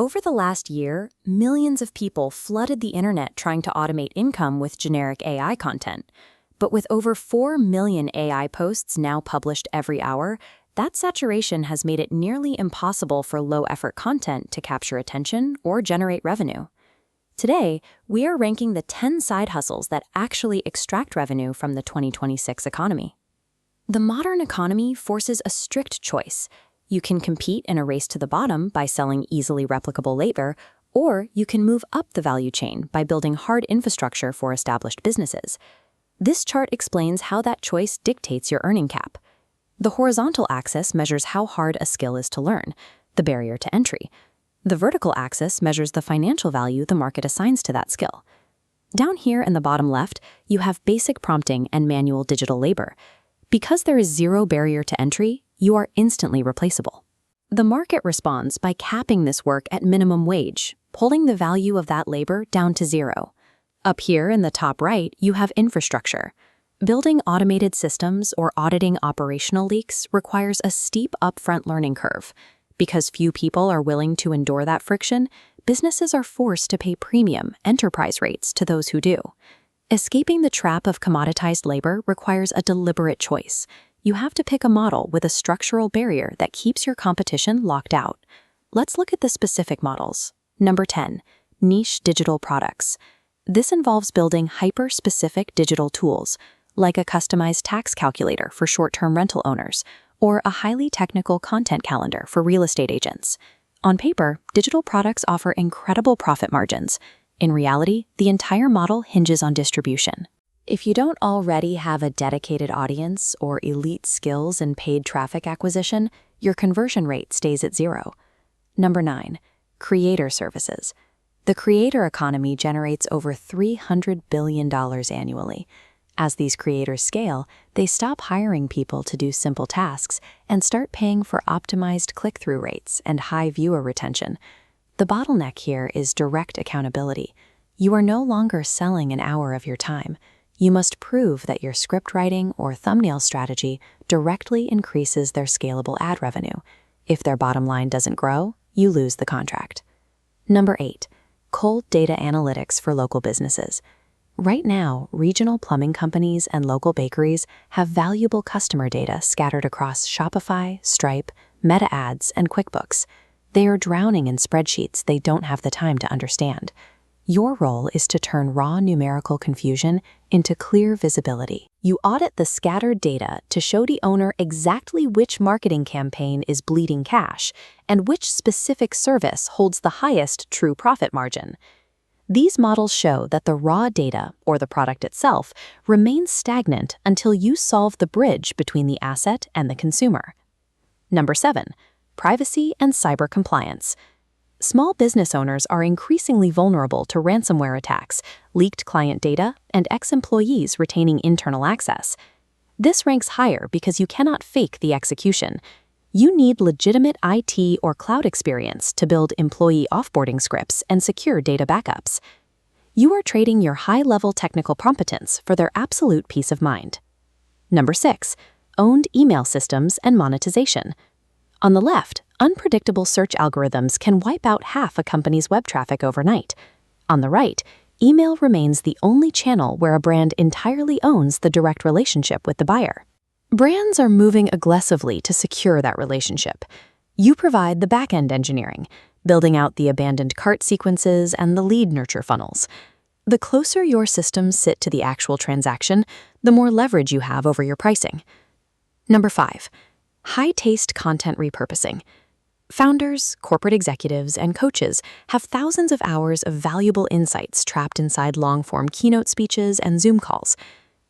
Over the last year, millions of people flooded the internet trying to automate income with generic AI content. But with over 4 million AI posts now published every hour, that saturation has made it nearly impossible for low-effort content to capture attention or generate revenue. Today, we are ranking the 10 side hustles that actually extract revenue from the 2026 economy. The modern economy forces a strict choice. You can compete in a race to the bottom by selling easily replicable labor, or you can move up the value chain by building hard infrastructure for established businesses. This chart explains how that choice dictates your earning cap. The horizontal axis measures how hard a skill is to learn, the barrier to entry. The vertical axis measures the financial value the market assigns to that skill. Down here in the bottom left, you have basic prompting and manual digital labor. Because there is zero barrier to entry, you are instantly replaceable. The market responds by capping this work at minimum wage, pulling the value of that labor down to zero. Up here in the top right, you have infrastructure. Building automated systems or auditing operational leaks requires a steep upfront learning curve. Because few people are willing to endure that friction, businesses are forced to pay premium enterprise rates to those who do. Escaping the trap of commoditized labor requires a deliberate choice. You have to pick a model with a structural barrier that keeps your competition locked out. Let's look at the specific models. Number 10, niche digital products. This involves building hyper-specific digital tools, like a customized tax calculator for short-term rental owners, or a highly technical content calendar for real estate agents. On paper, digital products offer incredible profit margins. In reality, the entire model hinges on distribution. If you don't already have a dedicated audience or elite skills in paid traffic acquisition, your conversion rate stays at zero. Number 9, creator services. The creator economy generates over $300 billion annually. As these creators scale, they stop hiring people to do simple tasks and start paying for optimized click-through rates and high viewer retention. The bottleneck here is direct accountability. You are no longer selling an hour of your time. You must prove that your script writing or thumbnail strategy directly increases their scalable ad revenue. If their bottom line doesn't grow, you lose the contract. Number 8, cold data analytics for local businesses. Right now, regional plumbing companies and local bakeries have valuable customer data scattered across Shopify, Stripe, Meta Ads, and QuickBooks. They are drowning in spreadsheets they don't have the time to understand. Your role is to turn raw numerical confusion into clear visibility. You audit the scattered data to show the owner exactly which marketing campaign is bleeding cash and which specific service holds the highest true profit margin. These models show that the raw data, or the product itself, remains stagnant until you solve the bridge between the asset and the consumer. Number 7, privacy and cyber compliance. Small business owners are increasingly vulnerable to ransomware attacks, leaked client data, and ex-employees retaining internal access. This ranks higher because you cannot fake the execution. You need legitimate IT or cloud experience to build employee offboarding scripts and secure data backups. You are trading your high-level technical competence for their absolute peace of mind. Number 6, owned email systems and monetization. On the left, unpredictable search algorithms can wipe out half a company's web traffic overnight. On the right, email remains the only channel where a brand entirely owns the direct relationship with the buyer. Brands are moving aggressively to secure that relationship. You provide the backend engineering, building out the abandoned cart sequences and the lead nurture funnels. The closer your systems sit to the actual transaction, the more leverage you have over your pricing. Number 5, high-taste content repurposing. Founders, corporate executives, and coaches have thousands of hours of valuable insights trapped inside long-form keynote speeches and Zoom calls.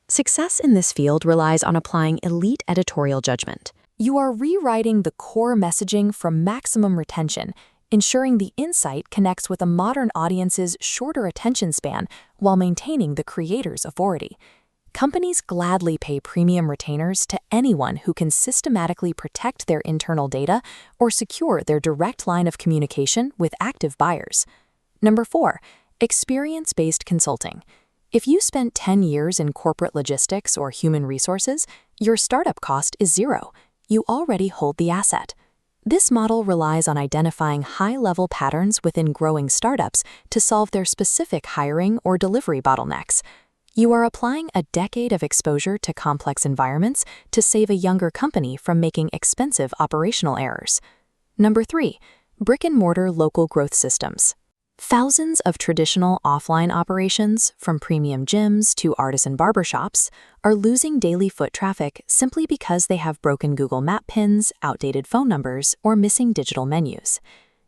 Success in this field relies on applying elite editorial judgment. You are rewriting the core messaging for maximum retention, ensuring the insight connects with a modern audience's shorter attention span while maintaining the creator's authority. Companies gladly pay premium retainers to anyone who can systematically protect their internal data or secure their direct line of communication with active buyers. Number 4, experience-based consulting. If you spent 10 years in corporate logistics or human resources, your startup cost is zero. You already hold the asset. This model relies on identifying high-level patterns within growing startups to solve their specific hiring or delivery bottlenecks. You are applying a decade of exposure to complex environments to save a younger company from making expensive operational errors. Number 3, brick-and-mortar local growth systems. Thousands of traditional offline operations, from premium gyms to artisan barbershops, are losing daily foot traffic simply because they have broken Google Map pins, outdated phone numbers, or missing digital menus.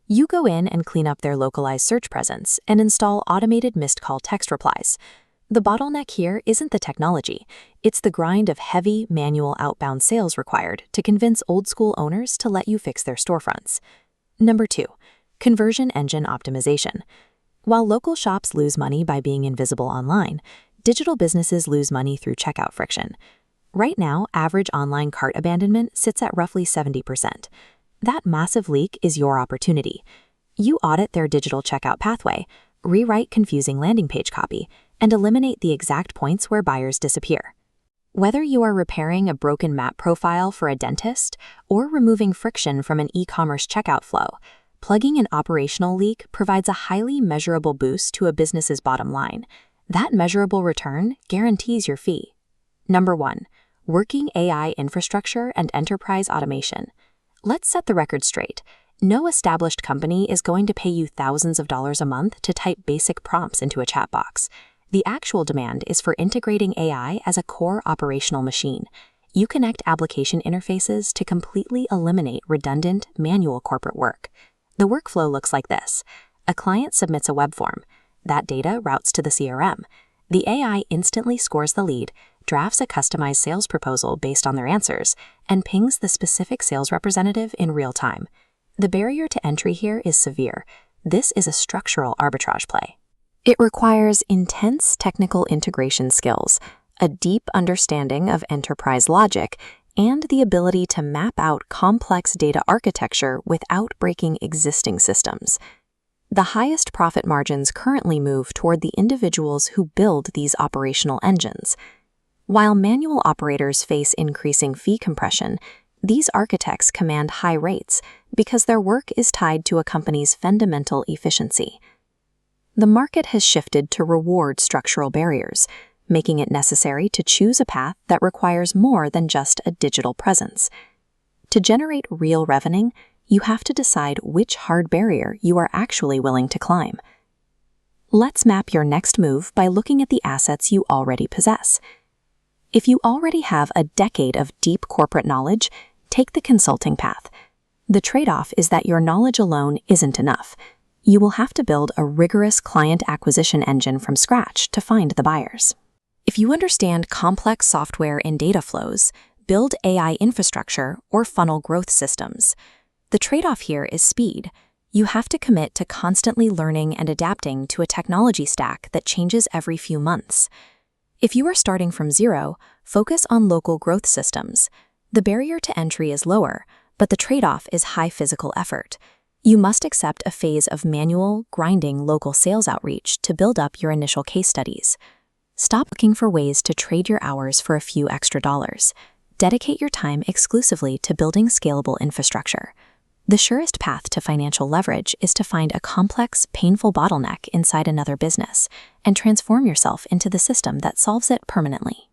You go in and clean up their localized search presence and install automated missed call text replies. The bottleneck here isn't the technology, it's the grind of heavy, manual outbound sales required to convince old-school owners to let you fix their storefronts. Number 2, conversion engine optimization. While local shops lose money by being invisible online, digital businesses lose money through checkout friction. Right now, average online cart abandonment sits at roughly 70%. That massive leak is your opportunity. You audit their digital checkout pathway, rewrite confusing landing page copy, and eliminate the exact points where buyers disappear. Whether you are repairing a broken map profile for a dentist or removing friction from an e-commerce checkout flow, plugging an operational leak provides a highly measurable boost to a business's bottom line. That measurable return guarantees your fee. Number 1, working AI infrastructure and enterprise automation. Let's set the record straight. No established company is going to pay you thousands of dollars a month to type basic prompts into a chat box. The actual demand is for integrating AI as a core operational machine. You connect application interfaces to completely eliminate redundant, manual corporate work. The workflow looks like this. A client submits a web form. That data routes to the CRM. The AI instantly scores the lead, drafts a customized sales proposal based on their answers, and pings the specific sales representative in real time. The barrier to entry here is severe. This is a structural arbitrage play. It requires intense technical integration skills, a deep understanding of enterprise logic, and the ability to map out complex data architecture without breaking existing systems. The highest profit margins currently move toward the individuals who build these operational engines. While manual operators face increasing fee compression, these architects command high rates because their work is tied to a company's fundamental efficiency. The market has shifted to reward structural barriers, making it necessary to choose a path that requires more than just a digital presence. To generate real revenue, you have to decide which hard barrier you are actually willing to climb. Let's map your next move by looking at the assets you already possess. If you already have a decade of deep corporate knowledge, take the consulting path. The trade-off is that your knowledge alone isn't enough. You will have to build a rigorous client acquisition engine from scratch to find the buyers. If you understand complex software and data flows, build AI infrastructure, or funnel growth systems, the trade-off here is speed. You have to commit to constantly learning and adapting to a technology stack that changes every few months. If you are starting from zero, focus on local growth systems. The barrier to entry is lower, but the trade-off is high physical effort. You must accept a phase of manual, grinding local sales outreach to build up your initial case studies. Stop looking for ways to trade your hours for a few extra dollars. Dedicate your time exclusively to building scalable infrastructure. The surest path to financial leverage is to find a complex, painful bottleneck inside another business and transform yourself into the system that solves it permanently.